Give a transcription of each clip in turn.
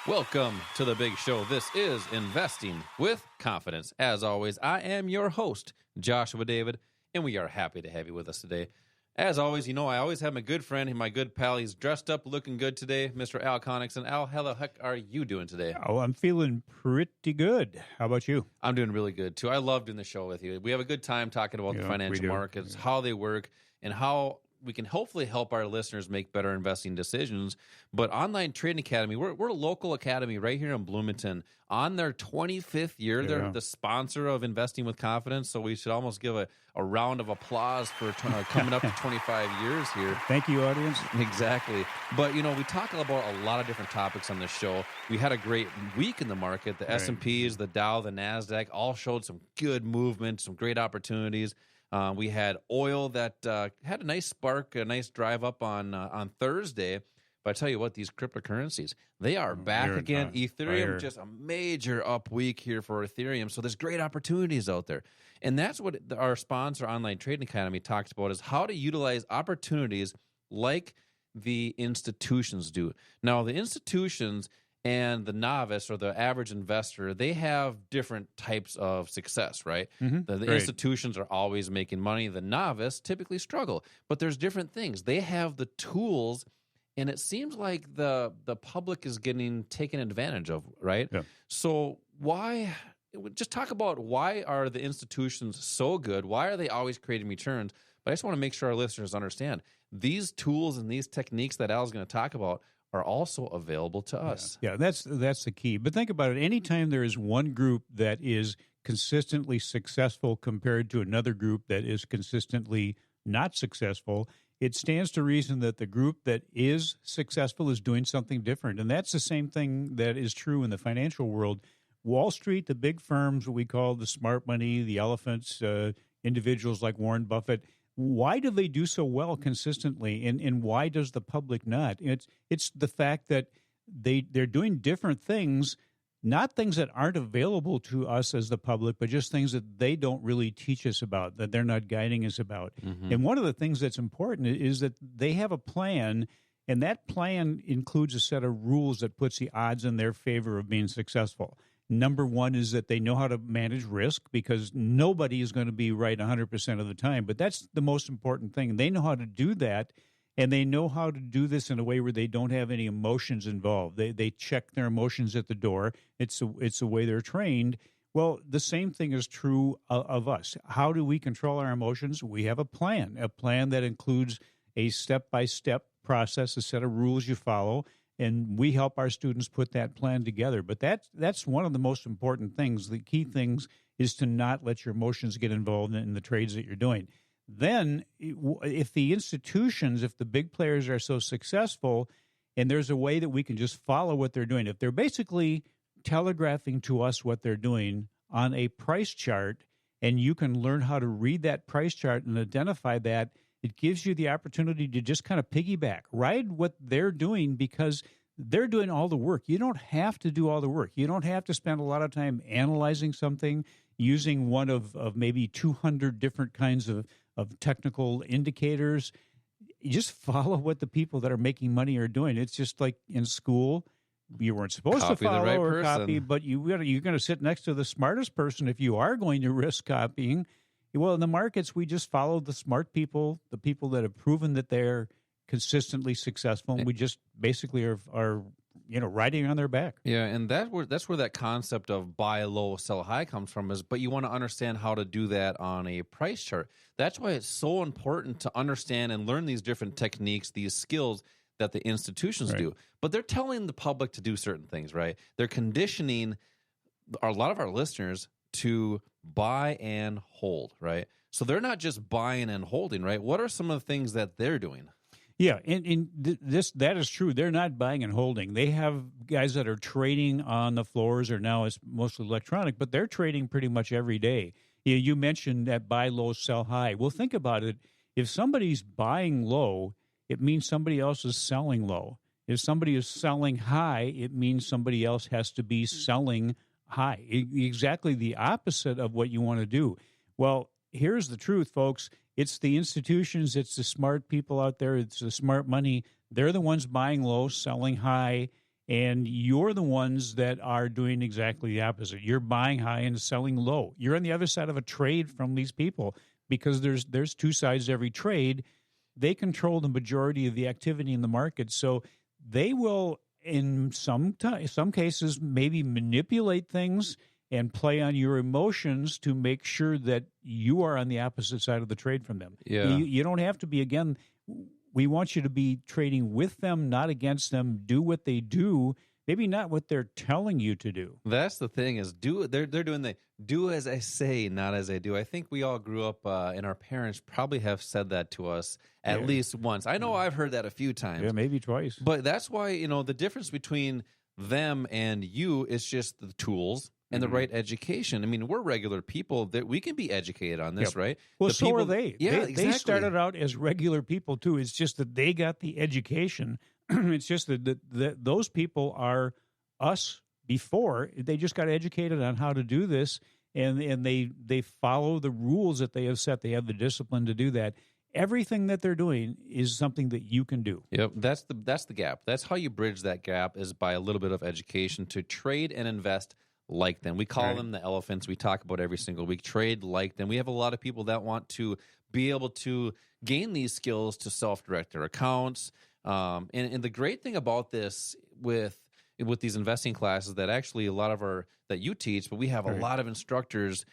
Welcome to the big show. This is Investing with Confidence. As always, I am your host, Joshua David, and we are happy to have you with us today. As always, I always have my good friend and my good pal. He's dressed up, looking good today, Mr. Al Connickson. Al, how the heck are you doing today? Oh, I'm feeling pretty good. How about you? I'm doing really good, too. I love doing the show with you. We have a good time talking about the financial markets, how they work, and how we can hopefully help our listeners make better investing decisions. But Online Trading Academy, we're a local academy right here in Bloomington. On their 25th year, they're the sponsor of Investing with Confidence, so we should almost give a round of applause for coming up to 25 years here. Thank you, audience. Exactly. But, we talk about a lot of different topics on this show. We had a great week in the market. The S&Ps, the Dow, the NASDAQ all showed some good movement, some great opportunities. We had oil that had a nice spark, a nice drive up on Thursday. But I tell you what, these cryptocurrencies, they are back again. Ethereum, just a major up week here for Ethereum. So there's great opportunities out there. And that's what our sponsor, Online Trading Academy, talks about, is how to utilize opportunities like the institutions do. Now, the institutions and the novice or the average investor, they have different types of success, right? The institutions are always making money. The novice typically struggle. But there's different things. They have the tools, and it seems like the public is getting taken advantage of, right? Yeah. So just talk about why are the institutions so good? Why are they always creating returns? But I just want to make sure our listeners understand these tools and these techniques that Al's going to talk about are also available to us. Yeah, that's the key. But think about it. Anytime there is one group that is consistently successful compared to another group that is consistently not successful, it stands to reason that the group that is successful is doing something different. And that's the same thing that is true in the financial world. Wall Street, the big firms, what we call the smart money, the elephants, individuals like Warren Buffett, why do they do so well consistently, and why does the public not? It's the fact that they're doing different things, not things that aren't available to us as the public, but just things that they don't really teach us about, that they're not guiding us about. And one of the things that's important is that they have a plan, and that plan includes a set of rules that puts the odds in their favor of being successful. Number one is that they know how to manage risk, because nobody is going to be right 100% of the time. But that's the most important thing. They know how to do that, and they know how to do this in a way where they don't have any emotions involved. They check their emotions at the door. It's the way they're trained. Well, the same thing is true of us. How do we control our emotions? We have a plan that includes a step-by-step process, a set of rules you follow. And we help our students put that plan together. But that's one of the most important things. The key things is to not let your emotions get involved in the trades that you're doing. Then, if the big players are so successful, and there's a way that we can just follow what they're doing, if they're basically telegraphing to us what they're doing on a price chart, and you can learn how to read that price chart and identify that, it gives you the opportunity to just kind of piggyback, ride what they're doing, because they're doing all the work. You don't have to do all the work. You don't have to spend a lot of time analyzing something, using one of maybe 200 different kinds of technical indicators. You just follow what the people that are making money are doing. It's just like in school. You weren't supposed to follow or copy, but you're going to sit next to the smartest person if you are going to risk copying. Well, in the markets, we just follow the smart people, the people that have proven that they're consistently successful. And we just basically are riding on their back. Yeah, and that's where that concept of buy low, sell high comes from. But you want to understand how to do that on a price chart. That's why it's so important to understand and learn these different techniques, these skills that the institutions do. But they're telling the public to do certain things, right? They're conditioning a lot of our listeners to buy and hold, right? So they're not just buying and holding, right? What are some of the things that they're doing? Yeah, and that is true. They're not buying and holding. They have guys that are trading on the floors, or now it's mostly electronic, but they're trading pretty much every day. You mentioned that buy low, sell high. Well, think about it. If somebody's buying low, it means somebody else is selling low. If somebody is selling high, it means somebody else has to be selling high. Exactly the opposite of what you want to do. Well, here's the truth, folks. It's the institutions, it's the smart people out there, it's the smart money. They're the ones buying low, selling high, And you're the ones that are doing exactly the opposite. You're buying high and selling low. You're on the other side of a trade from these people because there's two sides to every trade. They control the majority of the activity in the market, so they will, in some cases, maybe manipulate things and play on your emotions to make sure that you are on the opposite side of the trade from them. Yeah. You don't have to be, again, we want you to be trading with them, not against them. Do what they do, maybe not what they're telling you to do. That's the thing is they're doing the do as I say, not as I do. I think we all grew up and our parents probably have said that to us at least once. I know I've heard that a few times. Yeah, maybe twice. But that's why, the difference between them and you is just the tools and the right education. I mean, we're regular people that we can be educated on this, right? Well, the so people, are they. Yeah, they started out as regular people too. It's just that they got the education. It's just that those people are us before. They just got educated on how to do this, and they follow the rules that they have set. They have the discipline to do that. Everything that they're doing is something that you can do. Yep, that's the gap. That's how you bridge that gap, is by a little bit of education to trade and invest like them. We call them the elephants. We talk about every single week. Trade like them. We have a lot of people that want to be able to gain these skills to self-direct their accounts. And the great thing about this with these investing classes that actually a lot of that you teach, but we have a lot of instructors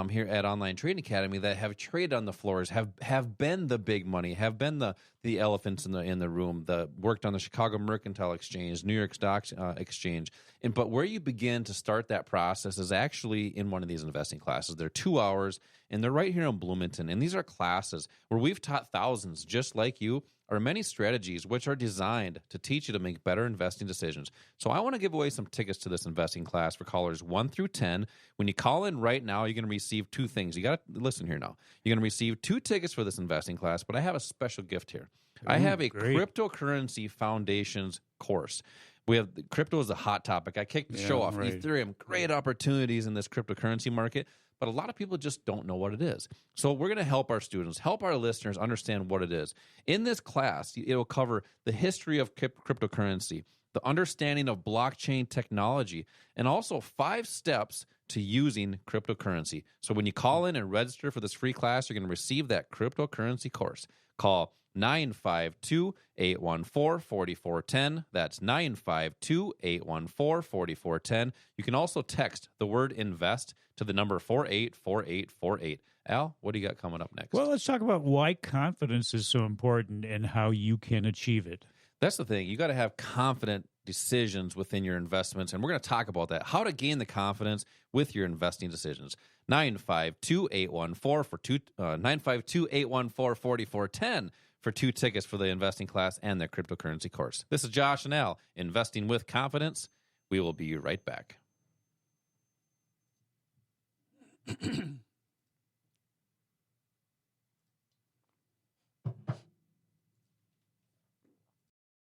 here at Online Trading Academy that have traded on the floors, have been the big money, have been the elephants in the room, worked on the Chicago Mercantile Exchange, New York Stocks Exchange. But where you begin to start that process is actually in one of these investing classes. They're 2 hours, and they're right here in Bloomington. And these are classes where we've taught thousands, just like you, are many strategies which are designed to teach you to make better investing decisions. So I want to give away some tickets to this investing class for callers 1 through 10. When you call in right now, you're going to receive two things. You got to listen here now. You're going to receive 2 tickets for this investing class, but I have a special gift here. I have a cryptocurrency foundations course. We have crypto is a hot topic. I kicked the show off. Ethereum, great opportunities in this cryptocurrency market, but a lot of people just don't know what it is. So we're going to help our students, help our listeners understand what it is. In this class, it will cover the history of cryptocurrency, the understanding of blockchain technology, and also 5 steps to using cryptocurrency. So when you call in and register for this free class, you're going to receive that cryptocurrency course. Call 952-814-4410. That's 952-814-4410. You can also text the word invest to the number 484848. Al, what do you got coming up next? Well, let's talk about why confidence is so important and how you can achieve it. That's the thing. You got to have confident decisions within your investments, and we're going to talk about that. How to gain the confidence with your investing decisions. 952-814-4410 for 2 tickets for the investing class and the cryptocurrency course. This is Josh and Al, Investing with Confidence. We will be right back.